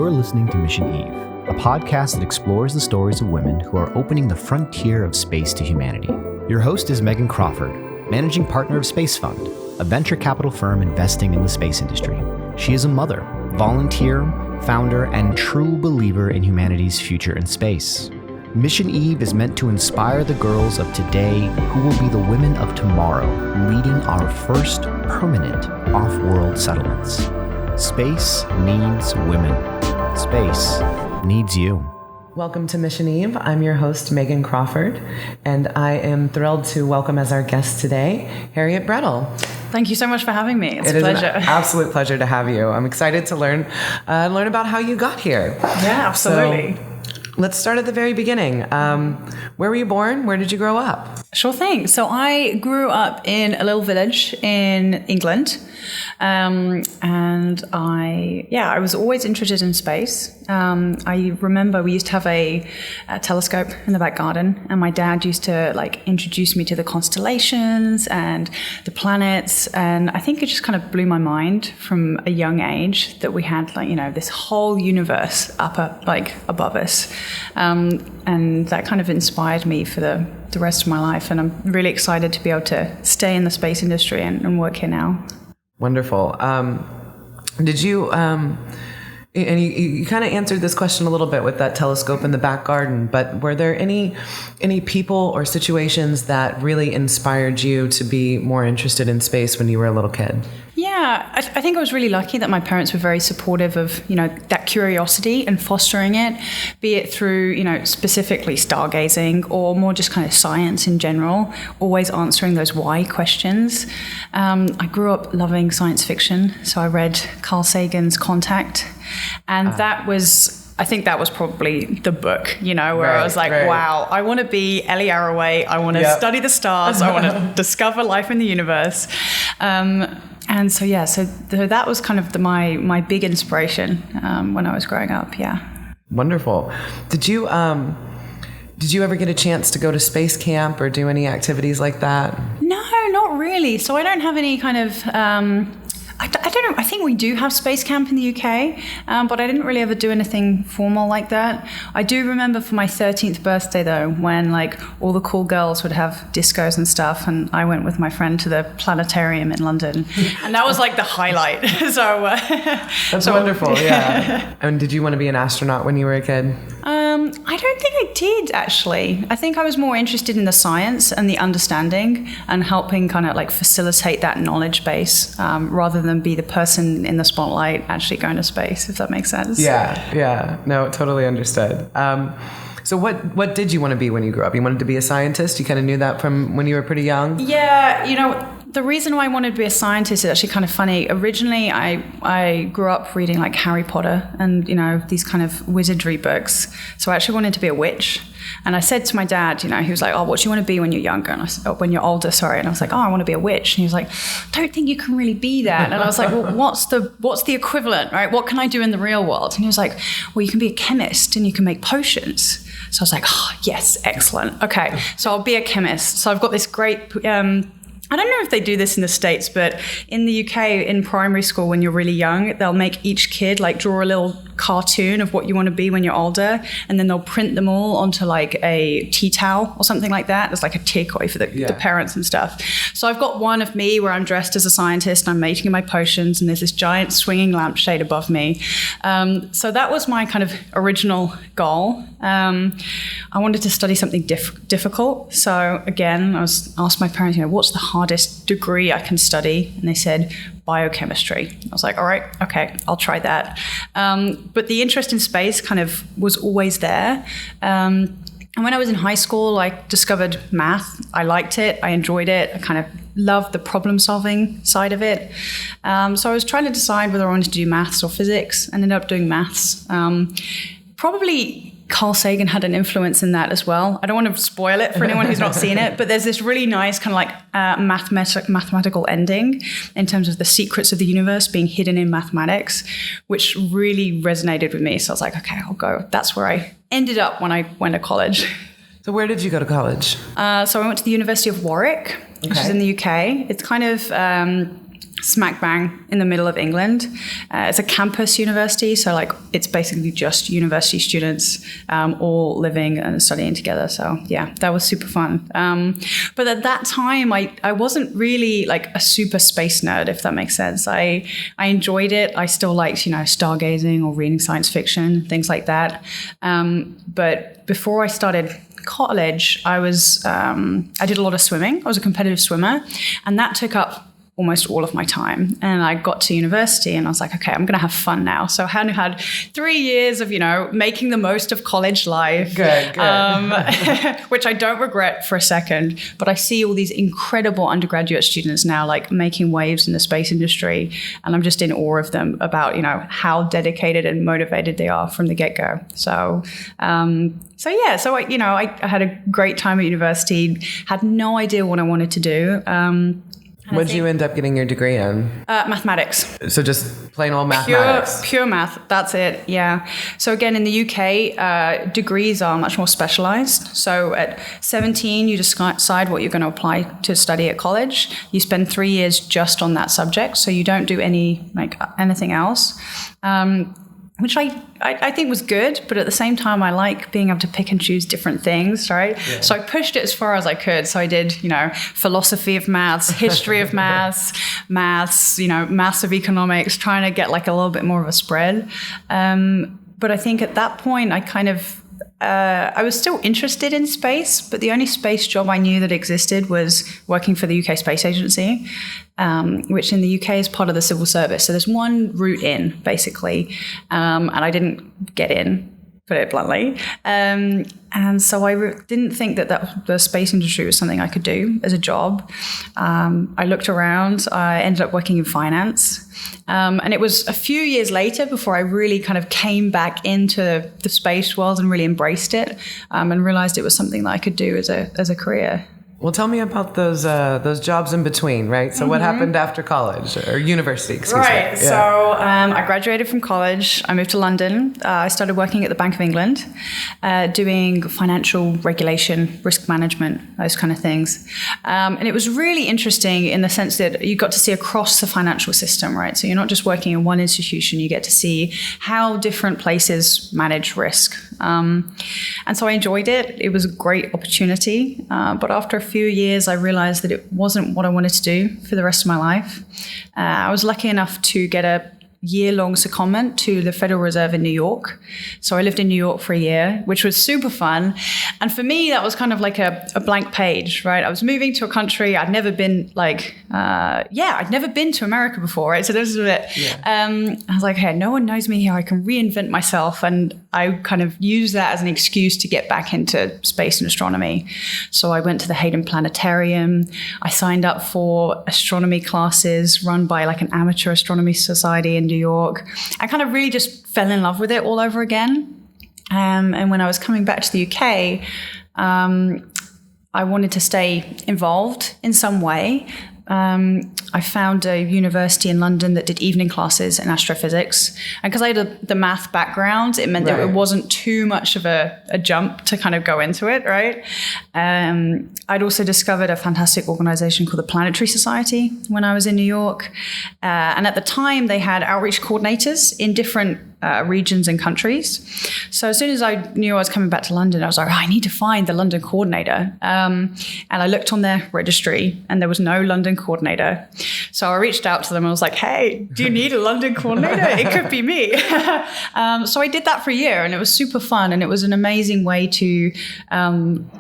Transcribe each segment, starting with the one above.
You're listening to Mission Eve, a podcast that explores the stories of women who are opening the frontier of space to humanity. Your host is Megan Crawford, managing partner of Space Fund, a venture capital firm investing in the space industry. She is a mother, volunteer, founder, and true believer in humanity's future in space. Mission Eve is meant to inspire the girls of today who will be the women of tomorrow, leading our first permanent off-world settlements. Space needs women. Space needs you. Welcome to Mission Eve. I'm your host, Megan Crawford, and I am thrilled to welcome as our guest today, Harriet Brettle. Thank you so much for having me. It's a pleasure. An absolute pleasure to have you. I'm excited to learn about how you got here. Yeah, absolutely. So, let's start at the very beginning. Where were you born? Where did you grow up? Sure thing. So I grew up in a little village in England. And I was always interested in space. I remember we used to have a telescope in the back garden, and my dad used to introduce me to the constellations and the planets. And I think it just kind of blew my mind from a young age that we had this whole universe above us. And that kind of inspired me for the rest of my life. And I'm really excited to be able to stay in the space industry and work here now. Wonderful. Did you, and you kind of answered this question a little bit with that telescope in the back garden, but were there any people or situations that really inspired you to be more interested in space when you were a little kid? Yeah, I think I was really lucky that my parents were very supportive of, that curiosity and fostering it, be it through, specifically stargazing or more just kind of science in general, always answering those why questions. I grew up loving science fiction, so I read Carl Sagan's Contact, and I think that was probably the book, where I was like, wow, I want to be Ellie Arroway. I want to study the stars. I want to discover life in the universe. And so that was kind of my big inspiration when I was growing up. Yeah. Wonderful. Did you ever get a chance to go to space camp or do any activities like that? No, not really. So I don't have any kind of. I don't know. I think we do have space camp in the UK, but I didn't really ever do anything formal like that. I do remember for my 13th birthday, though, when all the cool girls would have discos and stuff, and I went with my friend to the planetarium in London, and that was the highlight. That's wonderful. Yeah. And did you want to be an astronaut when you were a kid? I don't think I did, actually. I think I was more interested in the science and the understanding and helping kind of facilitate that knowledge base rather than be the person in the spotlight actually going to space, if that makes sense. Yeah. No, totally understood. So what did you want to be when you grew up? You wanted to be a scientist? You kind of knew that from when you were pretty young? Yeah, the reason why I wanted to be a scientist is actually kind of funny. Originally, I grew up reading Harry Potter and, these kind of wizardry books. So I actually wanted to be a witch. And I said to my dad, he was like, oh, what do you want to be when you're younger? And I said, when you're older, sorry. And I was like, oh, I want to be a witch. And he was like, I don't think you can really be that. And I was like, well, what's the equivalent, right? What can I do in the real world? And he was like, well, you can be a chemist and you can make potions. So I was like, oh, yes, excellent. Okay, so I'll be a chemist. So I've got this great... I don't know if they do this in the States, but in the UK, in primary school, when you're really young, they'll make each kid draw a little cartoon of what you want to be when you're older, and then they'll print them all onto a tea towel or something like that. It's a takeaway for the parents and stuff. So I've got one of me where I'm dressed as a scientist, and I'm making my potions, and there's this giant swinging lampshade above me. So that was my kind of original goal. I wanted to study something difficult. So again, I asked my parents, what's the hardest degree I can study? And they said biochemistry. I was like, all right, okay, I'll try that. But the interest in space kind of was always there. And when I was in high school, I discovered math. I liked it. I enjoyed it. I kind of loved the problem-solving side of it. So I was trying to decide whether I wanted to do maths or physics, and ended up doing maths. Probably Carl Sagan had an influence in that as well. I don't want to spoil it for anyone who's not seen it, but there's this really nice kind of mathematical ending in terms of the secrets of the universe being hidden in mathematics, which really resonated with me. So I was like, okay, I'll go. That's where I ended up when I went to college. So where did you go to college? So I went to the University of Warwick, which is in the UK. It's kind of smack bang in the middle of England. It's a campus university, so like it's basically just university students all living and studying together. So yeah, that was super fun. But at that time, I wasn't really like a super space nerd, if that makes sense. I enjoyed it. I still liked, stargazing or reading science fiction, things like that. But before I started college, I did a lot of swimming. I was a competitive swimmer, and that took up almost all of my time. And I got to university and I was like, okay, I'm going to have fun now. So I had 3 years of, making the most of college life. Good. Which I don't regret for a second. But I see all these incredible undergraduate students now, like making waves in the space industry. And I'm just in awe of them about, how dedicated and motivated they are from the get-go. So I had a great time at university, had no idea what I wanted to do. What did you end up getting your degree in? Mathematics. So just plain old mathematics. Pure math. That's it. Yeah. So again, in the UK, degrees are much more specialized. So at 17, you decide what you're going to apply to study at college. You spend 3 years just on that subject. So you don't do anything else. Which I think was good, but at the same time, I like being able to pick and choose different things, right? Yeah. So I pushed it as far as I could. So I did, philosophy of maths, history of maths, maths of economics, trying to get like a little bit more of a spread. But I think at that point, I was still interested in space, but the only space job I knew that existed was working for the UK Space Agency, which in the UK is part of the civil service. So there's one route in, basically, and I didn't get in, put it bluntly. And so I didn't think that the space industry was something I could do as a job. I looked around. I ended up working in finance. And it was a few years later before I really kind of came back into the space world and really embraced it and realized it was something that I could do as a career. Well, tell me about those jobs in between, right? So what happened after college or university, excuse me. Right. Yeah. So I graduated from college. I moved to London. I started working at the Bank of England, doing financial regulation, risk management, those kind of things. And it was really interesting in the sense that you got to see across the financial system, right? So you're not just working in one institution. You get to see how different places manage risk. And so I enjoyed it. It was a great opportunity. But after a few years, I realized that it wasn't what I wanted to do for the rest of my life. I was lucky enough to get a year-long secondment to the Federal Reserve in New York. So I lived in New York for a year, which was super fun. And for me, that was kind of like a blank page, right? I was moving to a country I'd never been I'd never been to America before, right? So this was it. Yeah. I was like, hey, no one knows me here. I can reinvent myself. And I kind of used that as an excuse to get back into space and astronomy. So I went to the Hayden Planetarium. I signed up for astronomy classes run by like an amateur astronomy society in New York. I kind of really just fell in love with it all over again. And when I was coming back to the UK, I wanted to stay involved in some way. I found a university in London that did evening classes in astrophysics. And because I had the math background, it meant that it wasn't too much of a jump to kind of go into it, right? I'd also discovered a fantastic organization called the Planetary Society when I was in New York. And at the time, they had outreach coordinators in different regions and countries. So as soon as I knew I was coming back to London, I was like, I need to find the London coordinator. And I looked on their registry and there was no London coordinator. So I reached out to them and I was like, hey, do you need a London coordinator? It could be me. So I did that for a year and it was super fun. And it was an amazing way to, I'm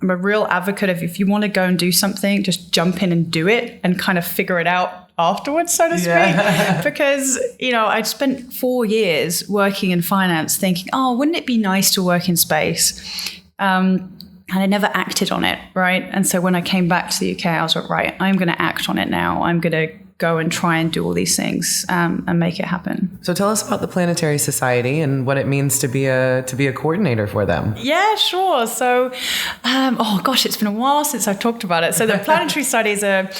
a real advocate of if you want to go and do something, just jump in and do it and kind of figure it out afterwards, so to speak. Yeah. Because, I'd spent 4 years working in finance thinking, wouldn't it be nice to work in space? And I never acted on it, right? And so when I came back to the UK, I was like, right, I'm going to act on it now. I'm going to go and try and do all these things and make it happen. So tell us about the Planetary Society and what it means to be a coordinator for them. Yeah, sure. So, it's been a while since I've talked about it. So the Planetary Society is a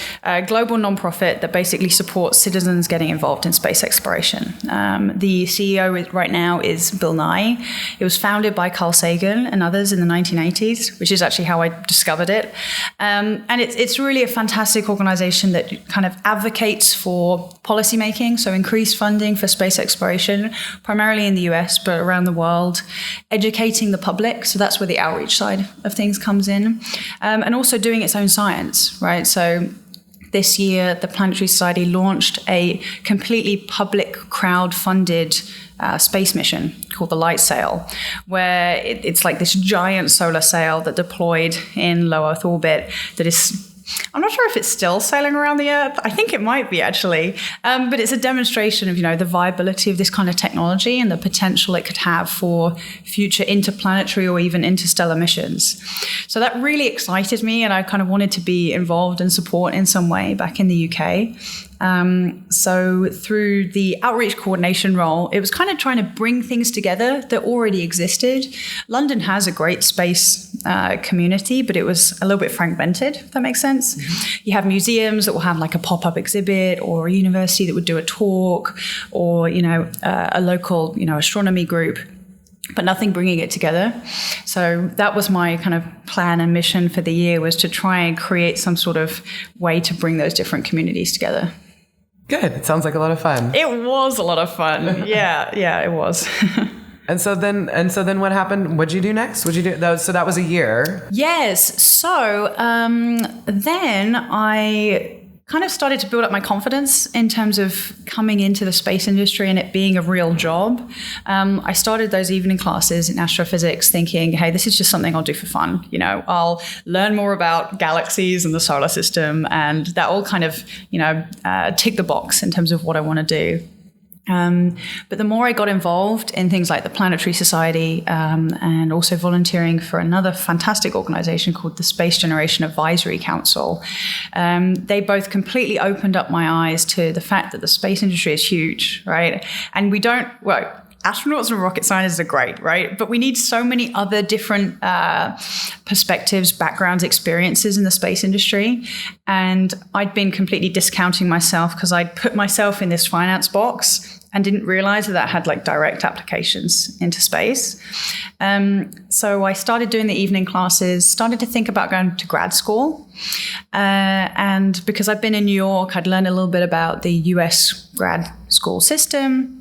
global nonprofit that basically supports citizens getting involved in space exploration. The CEO right now is Bill Nye. It was founded by Carl Sagan and others in the 1980s, which is actually how I discovered it. And it's really a fantastic organization that kind of advocates advocates for policymaking, so increased funding for space exploration, primarily in the US, but around the world, educating the public. So that's where the outreach side of things comes in, and also doing its own science, right? So this year, the Planetary Society launched a completely public crowd-funded space mission called the Light Sail, where it's like this giant solar sail that deployed in low Earth orbit that is, I'm not sure if it's still sailing around the Earth. I think it might be, actually. But it's a demonstration of, the viability of this kind of technology and the potential it could have for future interplanetary or even interstellar missions. So that really excited me, and I kind of wanted to be involved and support in some way back in the UK. So through the outreach coordination role, it was kind of trying to bring things together that already existed. London has a great space community, but it was a little bit fragmented, if that makes sense. Mm-hmm. You have museums that will have like a pop-up exhibit, or a university that would do a talk, or, a local, astronomy group, but nothing bringing it together. So that was my kind of plan and mission for the year, was to try and create some sort of way to bring those different communities together. Good. It sounds like a lot of fun. It was a lot of fun. Yeah, it was. And so then what happened? What'd you do next? So that was a year. Yes. So then I kind of started to build up my confidence in terms of coming into the space industry and it being a real job. I started those evening classes in astrophysics thinking, hey, this is just something I'll do for fun. I'll learn more about galaxies and the solar system, and that all kind of, tick the box in terms of what I want to do. But the more I got involved in things like the Planetary Society, and also volunteering for another fantastic organization called the Space Generation Advisory Council, they both completely opened up my eyes to the fact that the space industry is huge, right? And astronauts and rocket scientists are great, right? But we need so many other different perspectives, backgrounds, experiences in the space industry. And I'd been completely discounting myself because I'd put myself in this finance box and didn't realize that had like direct applications into space. So I started doing the evening classes, started to think about going to grad school. And because I've been in New York, I'd learned a little bit about the US grad school system.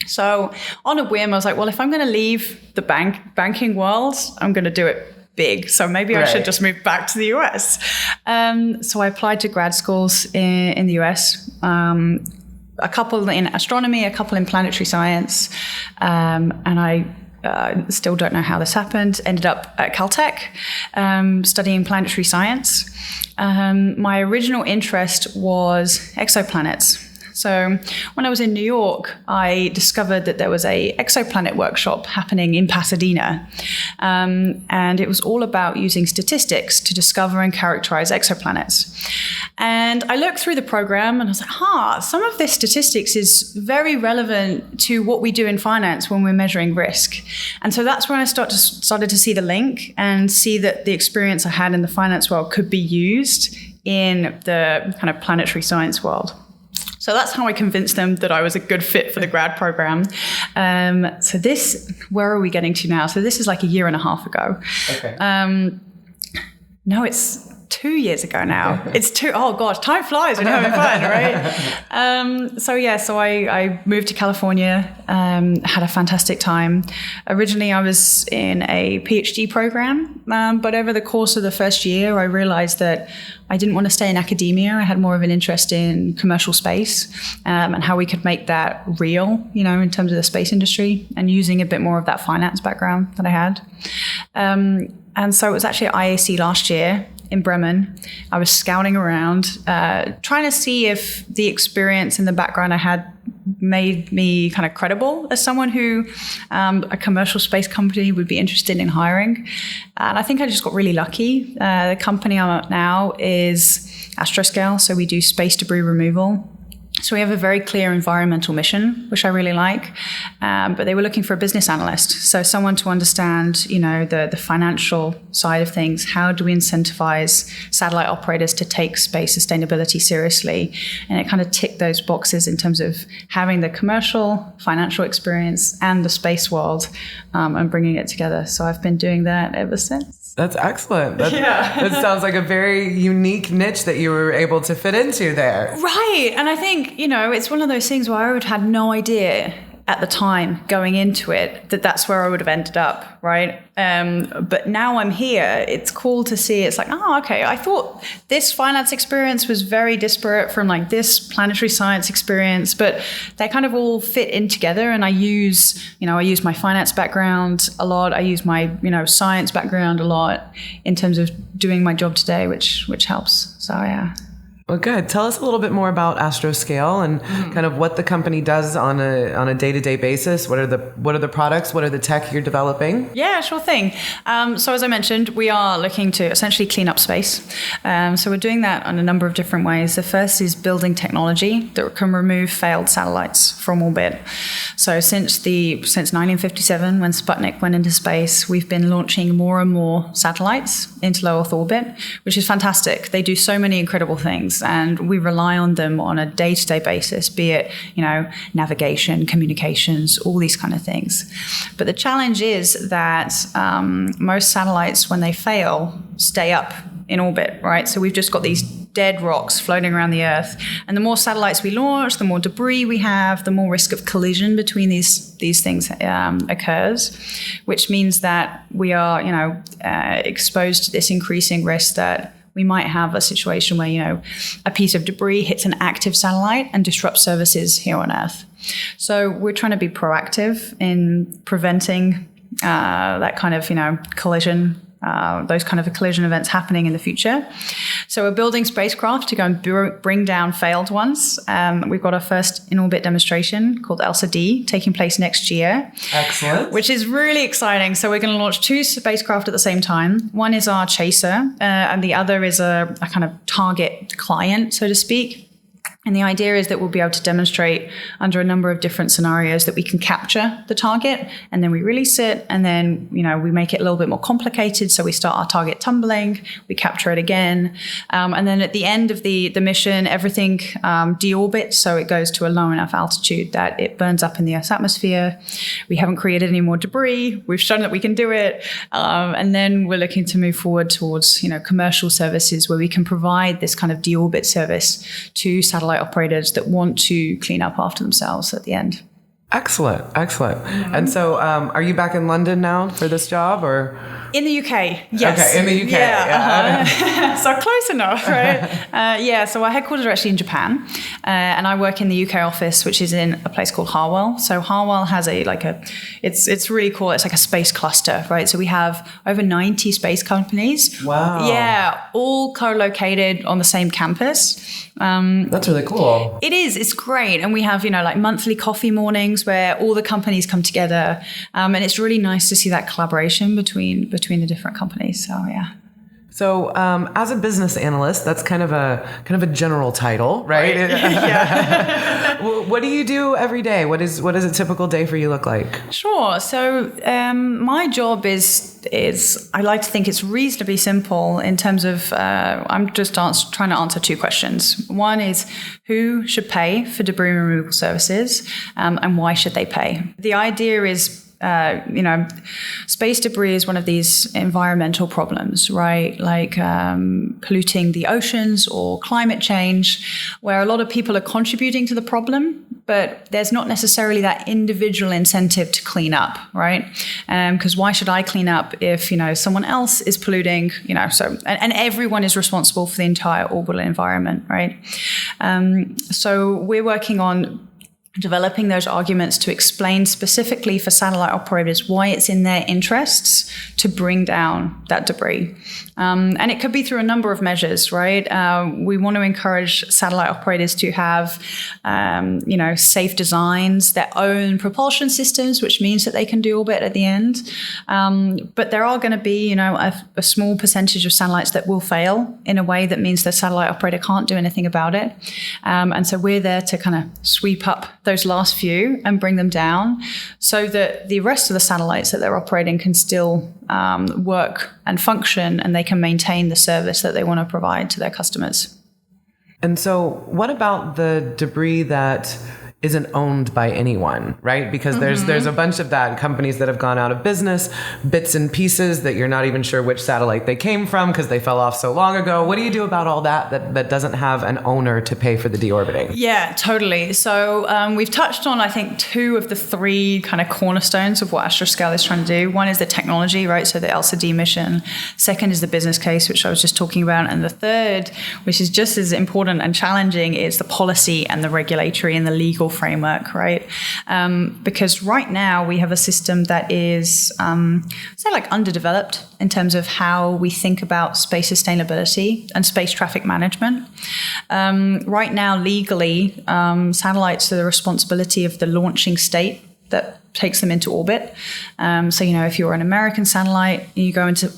So on a whim, I was like, well, if I'm going to leave the banking world, I'm going to do it big. So maybe I should just move back to the US. So I applied to grad schools in the US, a couple in astronomy, a couple in planetary science. And I still don't know how this happened. Ended up at Caltech, studying planetary science. My original interest was exoplanets. So when I was in New York, I discovered that there was a exoplanet workshop happening in Pasadena. And it was all about using statistics to discover and characterize exoplanets. And I looked through the program and I was like, some of this statistics is very relevant to what we do in finance when we're measuring risk. And so that's when I started to see the link and see that the experience I had in the finance world could be used in the kind of planetary science world. So that's how I convinced them that I was a good fit for the grad program. Where are we getting to now? So this is like a year and a half ago. Okay. No, it's 2 years ago now. Oh gosh, time flies when you're having fun, right? So I moved to California, had a fantastic time. Originally, I was in a PhD program, but over the course of the first year, I realized that I didn't want to stay in academia. I had more of an interest in commercial space, and how we could make that real, in terms of the space industry, and using a bit more of that finance background that I had. And so it was actually at IAC last year in Bremen. I was scouting around, trying to see if the experience and the background I had made me kind of credible as someone who a commercial space company would be interested in hiring. And I think I just got really lucky. The company I'm at now is Astroscale, so we do space debris removal. So we have a very clear environmental mission, which I really like. But they were looking for a business analyst. So someone to understand, the financial side of things. How do we incentivize satellite operators to take space sustainability seriously? And it kind of ticked those boxes in terms of having the commercial, financial experience and the space world and bringing it together. So I've been doing that ever since. That's excellent. That sounds like a very unique niche that you were able to fit into there. Right. And I think, it's one of those things where I would have had no idea at the time going into it that that's where I would have ended up, right? But now I'm here. It's cool to see. It's like, oh, okay. I thought this finance experience was very disparate from like this planetary science experience, but they kind of all fit in together. And I use my finance background a lot. I use my, science background a lot in terms of doing my job today, which helps. So yeah. Well, good. Tell us a little bit more about Astroscale and kind of what the company does on a day-to-day basis. What are the products? What are the tech you're developing? Yeah, sure thing. So as I mentioned, we are looking to essentially clean up space. So we're doing that on a number of different ways. The first is building technology that can remove failed satellites from orbit. So since 1957, when Sputnik went into space, we've been launching more and more satellites into low Earth orbit, which is fantastic. They do so many incredible things, and we rely on them on a day-to-day basis, be it, navigation, communications, all these kind of things. But the challenge is that most satellites, when they fail, stay up in orbit, right? So we've just got these dead rocks floating around the Earth. And the more satellites we launch, the more debris we have, the more risk of collision between these things occurs, which means that we are, exposed to this increasing risk that we might have a situation where, a piece of debris hits an active satellite and disrupts services here on Earth. So we're trying to be proactive in preventing that kind of, collision, those kind of collision events happening in the future. So we're building spacecraft to go and bring down failed ones. We've got our first in-orbit demonstration called ELSA-D taking place next year. Excellent. Which is really exciting. So we're going to launch 2 spacecraft at the same time. One is our chaser, and the other is a kind of target client, so to speak. And the idea is that we'll be able to demonstrate under a number of different scenarios that we can capture the target, and then we release it, and then, we make it a little bit more complicated. So we start our target tumbling, we capture it again. And then at the end of the mission, everything deorbits. So it goes to a low enough altitude that it burns up in the Earth's atmosphere. We haven't created any more debris. We've shown that we can do it. And then we're looking to move forward towards, commercial services where we can provide this kind of deorbit service to satellite operators that want to clean up after themselves at the end. Excellent. Mm-hmm. And so are you back in London now for this job, or? In the UK, yes. Okay, in the UK. Yeah. Uh-huh. So close enough, right? So our headquarters are actually in Japan, and I work in the UK office, which is in a place called Harwell. So Harwell has it's really cool. It's like a space cluster, right? So we have over 90 space companies. Wow. Yeah, all co-located on the same campus. That's really cool. It is. It's great. And we have, monthly coffee mornings where all the companies come together. And it's really nice to see that collaboration between the different companies. So, yeah. So, as a business analyst, that's kind of a general title, right? Yeah. What do you do every day? What does a typical day for you look like? Sure. So, my job is I like to think it's reasonably simple in terms of I'm just trying to answer 2 questions. One is who should pay for debris removal services, and why should they pay? The idea is, space debris is one of these environmental problems, right? Like polluting the oceans or climate change, where a lot of people are contributing to the problem, but there's not necessarily that individual incentive to clean up, right? Because why should I clean up if, someone else is polluting, and everyone is responsible for the entire orbital environment, right? So we're working on developing those arguments to explain specifically for satellite operators why it's in their interests to bring down that debris. And it could be through a number of measures, right? We want to encourage satellite operators to have, safe designs, their own propulsion systems, which means that they can do orbit at the end. But there are going to be, a small percentage of satellites that will fail in a way that means the satellite operator can't do anything about it. And so we're there to kind of sweep up those last few and bring them down so that the rest of the satellites that they're operating can still work and function, and they can maintain the service that they want to provide to their customers. And so what about the debris that isn't owned by anyone, right? Because there's a bunch of that, companies that have gone out of business, bits and pieces that you're not even sure which satellite they came from because they fell off so long ago. What do you do about all that doesn't have an owner to pay for the deorbiting? Yeah, totally. So we've touched on, I think, 2 of the 3 kind of cornerstones of what Astroscale is trying to do. One is the technology, right? So the LCD mission. Second is the business case, which I was just talking about. And the third, which is just as important and challenging, is the policy and the regulatory and the legal framework, right? Because right now we have a system that is, underdeveloped in terms of how we think about space sustainability and space traffic management. Right now, legally, satellites are the responsibility of the launching state that takes them into orbit. If you're an American satellite, you go into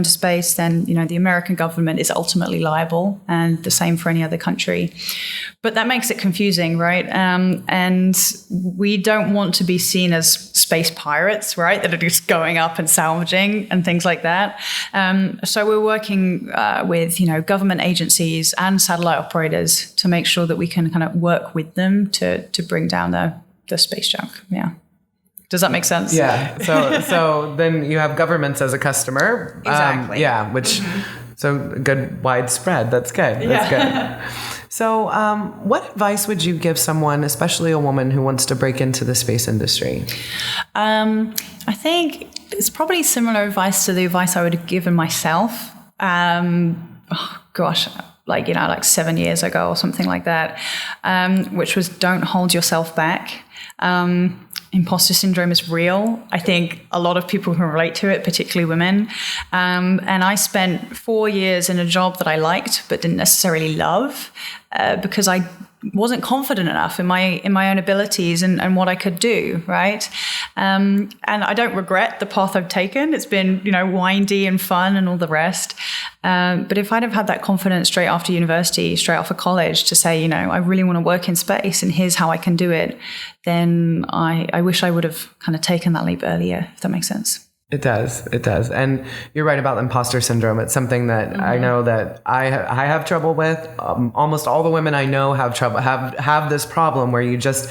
space, then the American government is ultimately liable, and the same for any other country. But that makes it confusing, right? And we don't want to be seen as space pirates, right? That are just going up and salvaging and things like that. So we're working with government agencies and satellite operators to make sure that we can kind of work with them to bring down the space junk. Yeah. Does that make sense? Yeah. So then you have governments as a customer. Exactly. So good widespread. That's good. That's good. So what advice would you give someone, especially a woman who wants to break into the space industry? I think it's probably similar advice to the advice I would have given myself. Like 7 years ago or something like that, which was don't hold yourself back. Imposter syndrome is real. I think a lot of people can relate to it, particularly women. And I spent 4 years in a job that I liked but didn't necessarily love because I wasn't confident enough in my own abilities and what I could do, right? And I don't regret the path I've taken. It's been, windy and fun and all the rest. But if I'd have had that confidence straight after university, straight after college to say, I really want to work in space and here's how I can do it, then I wish I would have kind of taken that leap earlier, if that makes sense. It does. And you're right about imposter syndrome. It's something that I know that I have trouble with. Almost all the women I know have this problem where you just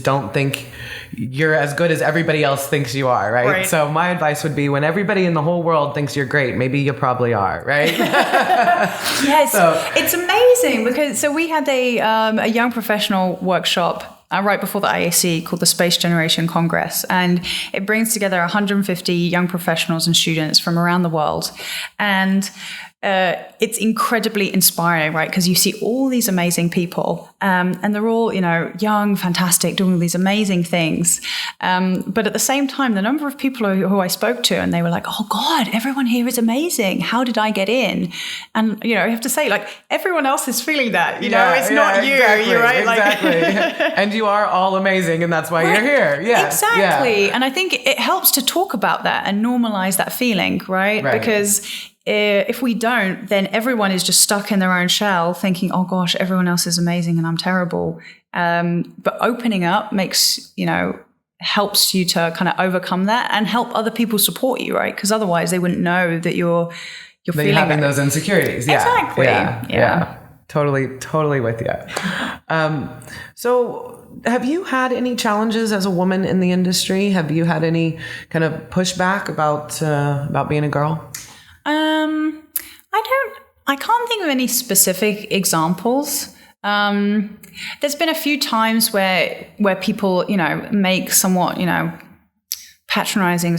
don't think you're as good as everybody else thinks you are, right? So my advice would be when everybody in the whole world thinks you're great, maybe you probably are, right? Yes. It's amazing because we had a young professional workshop right before the IAC called the Space Generation Congress. And it brings together 150 young professionals and students from around the world. And it's incredibly inspiring, right? Because you see all these amazing people and they're all, young, fantastic, doing all these amazing things. But at the same time, the number of people who I spoke to and they were like, oh God, everyone here is amazing. How did I get in? And, you have to say everyone else is feeling that, it's not you, exactly, you're right. Exactly. And you are all amazing and that's why you're here. Yeah. Exactly. Yeah. And I think it helps to talk about that and normalize that feeling, right? Because if we don't, then everyone is just stuck in their own shell thinking, oh gosh, everyone else is amazing and I'm terrible. But opening up makes, helps you to kind of overcome that and help other people support you, right? Because otherwise they wouldn't know that you're feeling having those insecurities. Yeah. Exactly. Yeah. Totally with you. So have you had any challenges as a woman in the industry? Have you had any kind of pushback about being a girl? I can't think of any specific examples. There's been a few times where people, make somewhat, patronizing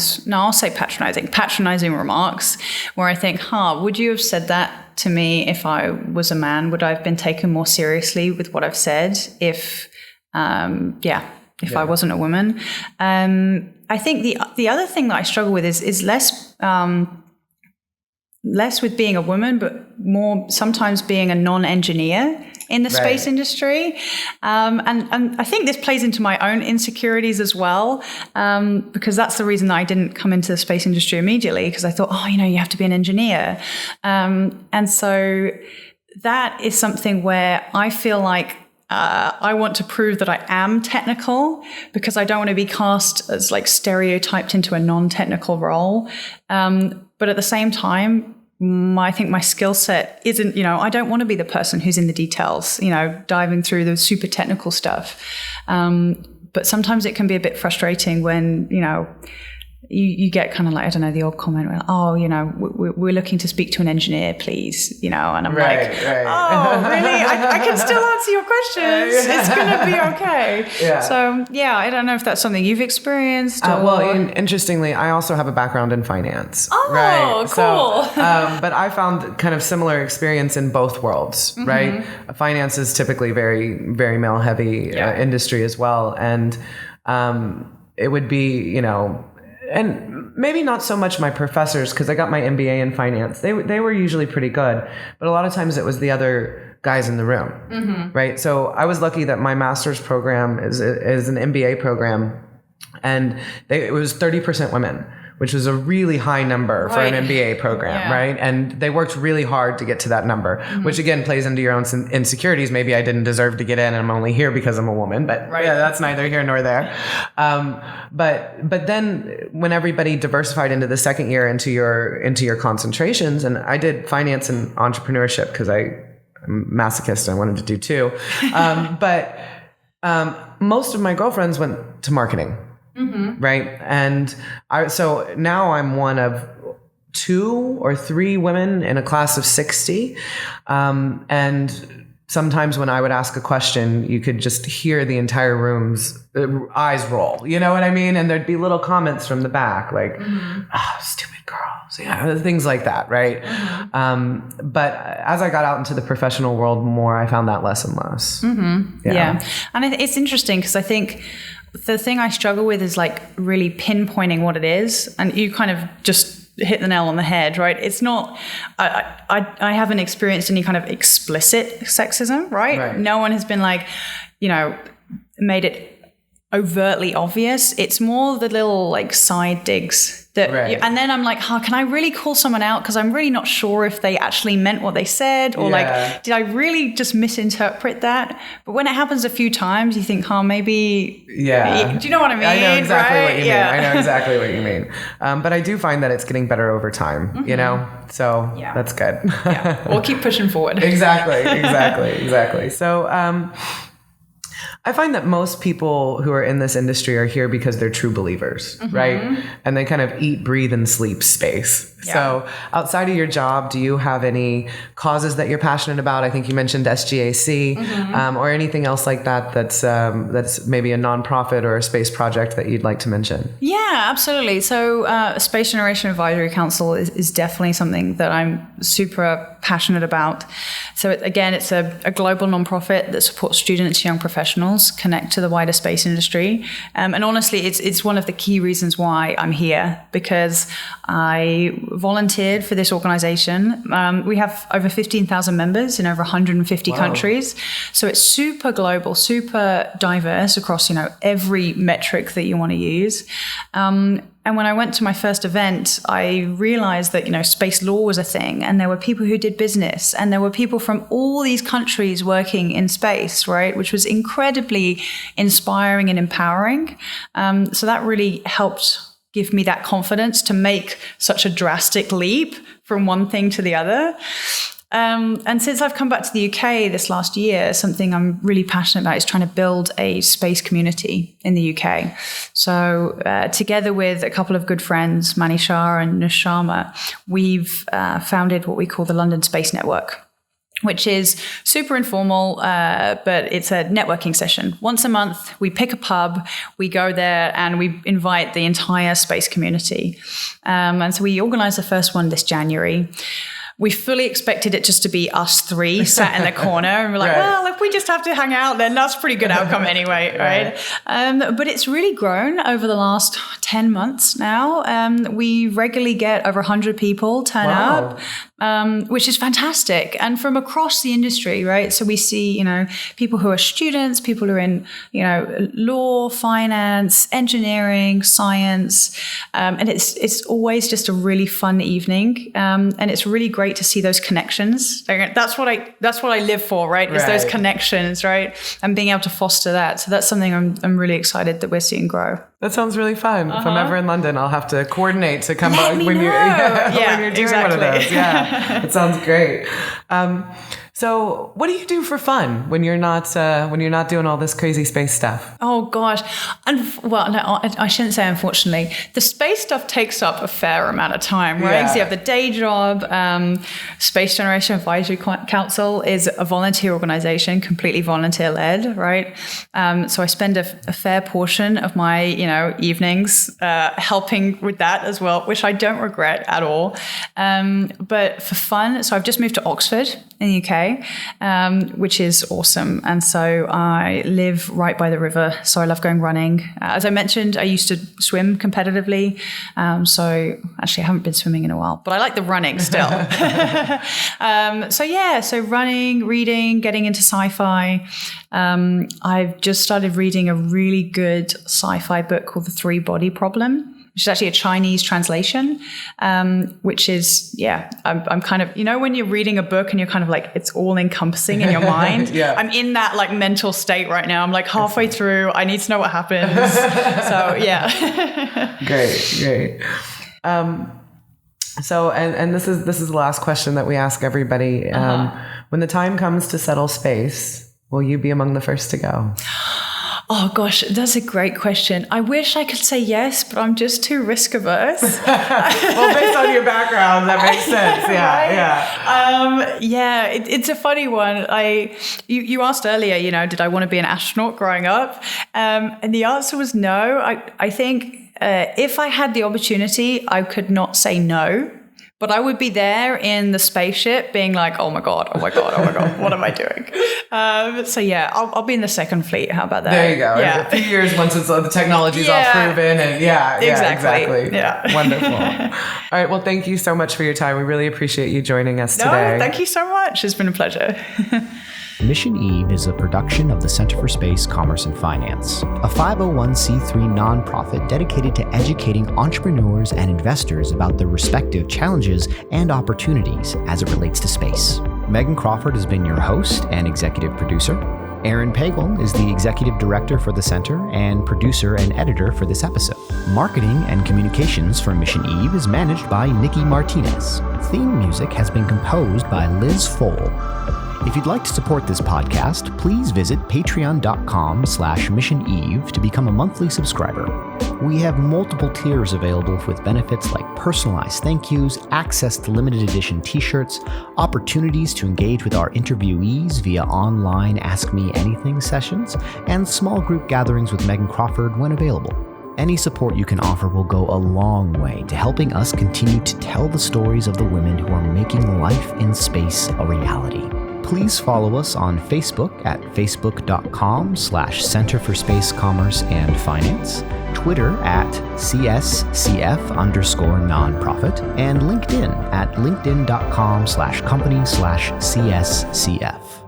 remarks where I think, would you have said that to me if I was a man? Would I have been taken more seriously with what I've said if If I wasn't a woman. I think the other thing that I struggle with is less with being a woman, but more sometimes being a non-engineer in the space industry. And I think this plays into my own insecurities as well, because that's the reason that I didn't come into the space industry immediately, because I thought, you have to be an engineer. And so that is something where I feel like I want to prove that I am technical, because I don't want to be cast as like stereotyped into a non-technical role. But at the same time, I think my skill set isn't, I don't want to be the person who's in the details, diving through the super technical stuff. But sometimes it can be a bit frustrating when, you get kind of like, I don't know, the odd comment where, we're looking to speak to an engineer, please, and I'm oh, really? I can still answer your questions. It's going to be okay. Yeah. So, I don't know if that's something you've experienced. Interestingly, I also have a background in finance. Oh, right? Cool. So, but I found kind of similar experience in both worlds, right? Finance is typically very, very male-heavy industry as well. And it would be, and maybe not so much my professors, because I got my MBA in finance. They were usually pretty good, but a lot of times it was the other guys in the room, right? So I was lucky that my master's program is an MBA program, and it was 30% women, which was a really high number for an MBA program, right? And they worked really hard to get to that number, which again plays into your own insecurities. Maybe I didn't deserve to get in, and I'm only here because I'm a woman, but that's neither here nor there. But then when everybody diversified into the second year into your concentrations, and I did finance and entrepreneurship because I'm a masochist, I wanted to do two. But most of my girlfriends went to marketing. Right. And so now I'm one of 2 or 3 women in a class of 60. And sometimes when I would ask a question, you could just hear the entire room's eyes roll. You know what I mean? And there'd be little comments from the back like, stupid girls, things like that. Right. But as I got out into the professional world more, I found that less and less. Yeah. And it's interesting because I think the thing I struggle with is like really pinpointing what it is. And you kind of just hit the nail on the head, right? It's not, I haven't experienced any kind of explicit sexism, right? No one has been like, made it overtly obvious. It's more the little like side digs that, and then I'm like, can I really call someone out? Because I'm really not sure if they actually meant what they said, or like, did I really just misinterpret that? But when it happens a few times, you think, maybe, do you know what I mean? I know exactly what you mean. I know exactly what you mean. But I do find that it's getting better over time, so that's good. We'll keep pushing forward. Exactly. So, I find that most people who are in this industry are here because they're true believers, right? And they kind of eat, breathe, and sleep space. So outside of your job, do you have any causes that you're passionate about? I think you mentioned SGAC, or anything else like that that's maybe a nonprofit or a space project that you'd like to mention. Yeah, absolutely. So Space Generation Advisory Council is definitely something that I'm super passionate about. So it's a global nonprofit that supports students, young professionals connect to the wider space industry. And honestly, it's one of the key reasons why I'm here, because I volunteered for this organization. We have over 15,000 members in over 150 countries. So it's super global, super diverse across, every metric that you want to use. And when I went to my first event, I realized that, space law was a thing, and there were people who did business, and there were people from all these countries working in space, right? Which was incredibly inspiring and empowering. So that really helped give me that confidence to make such a drastic leap from one thing to the other. And since I've come back to the UK this last year, something I'm really passionate about is trying to build a space community in the UK. So together with a couple of good friends, Mani Shah and Nush Sharma, we've founded what we call the London Space Network, which is super informal, but it's a networking session. Once a month, we pick a pub, we go there, and we invite the entire space community. And so we organized the first one this January. we fully expected it just to be us three sat in the corner, and we're like, well, if we just have to hang out, then that's a pretty good outcome anyway, right? But it's really grown over the last 10 months now. We regularly get over 100 people turn up, which is fantastic. And from across the industry, right? So we see, people who are students, people who are in, law, finance, engineering, science. And it's always just a really fun evening. And it's really great to see those connections. That's what I live for, right? Is those connections, right? And being able to foster that. So that's something I'm really excited that we're seeing grow. That sounds really fun. If I'm ever in London, I'll have to coordinate to come when you're doing one of those. Yeah, it sounds great. So what do you do for fun when you're not doing all this crazy space stuff? Oh gosh. I shouldn't say unfortunately. The space stuff takes up a fair amount of time, right? So you have the day job. Space Generation Advisory Council is a volunteer organization, completely volunteer led, right? So I spend a fair portion of my, evenings helping with that as well, which I don't regret at all. But for fun, so I've just moved to Oxford in the UK. Which is awesome. And so I live right by the river. So I love going running. As I mentioned, I used to swim competitively. So actually I haven't been swimming in a while, but I like the running still. So running, reading, getting into sci-fi. I've just started reading a really good sci-fi book called The Three-Body Problem, which is actually a Chinese translation, which is, I'm kind of, when you're reading a book and you're kind of like, it's all encompassing in your mind. I'm in that like mental state right now. I'm like halfway through, I need to know what happens. So yeah. Great. So, and this is the last question that we ask everybody. When the time comes to settle space, will you be among the first to go? Oh gosh, that's a great question. I wish I could say yes, but I'm just too risk averse. Well, based on your background, that makes sense. It's a funny one. You asked earlier, did I want to be an astronaut growing up? And the answer was no. I think if I had the opportunity, I could not say no. But I would be there in the spaceship being like, oh my God, what am I doing? I'll be in the second fleet. How about that? There you go. Yeah. A few years once the technology's all proven. And exactly. Yeah. Wonderful. All right. Well, thank you so much for your time. We really appreciate you joining us today. No, thank you so much. It's been a pleasure. Mission Eve is a production of the Center for Space, Commerce, and Finance, a 501c3 nonprofit dedicated to educating entrepreneurs and investors about their respective challenges and opportunities as it relates to space. Megan Crawford has been your host and executive producer. Aaron Pagel is the executive director for the center and producer and editor for this episode. Marketing and communications for Mission Eve is managed by Nikki Martinez. Theme music has been composed by Liz Fole. If you'd like to support this podcast, please visit patreon.com/missioneve to become a monthly subscriber. We have multiple tiers available with benefits like personalized thank yous, access to limited edition t-shirts, opportunities to engage with our interviewees via online Ask Me Anything sessions, and small group gatherings with Megan Crawford when available. Any support you can offer will go a long way to helping us continue to tell the stories of the women who are making life in space a reality. Please follow us on Facebook at facebook.com/Center for Space Commerce and Finance, Twitter at CSCF_nonprofit, and LinkedIn at linkedin.com/company/CSCF.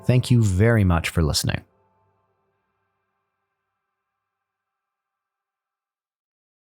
Thank you very much for listening.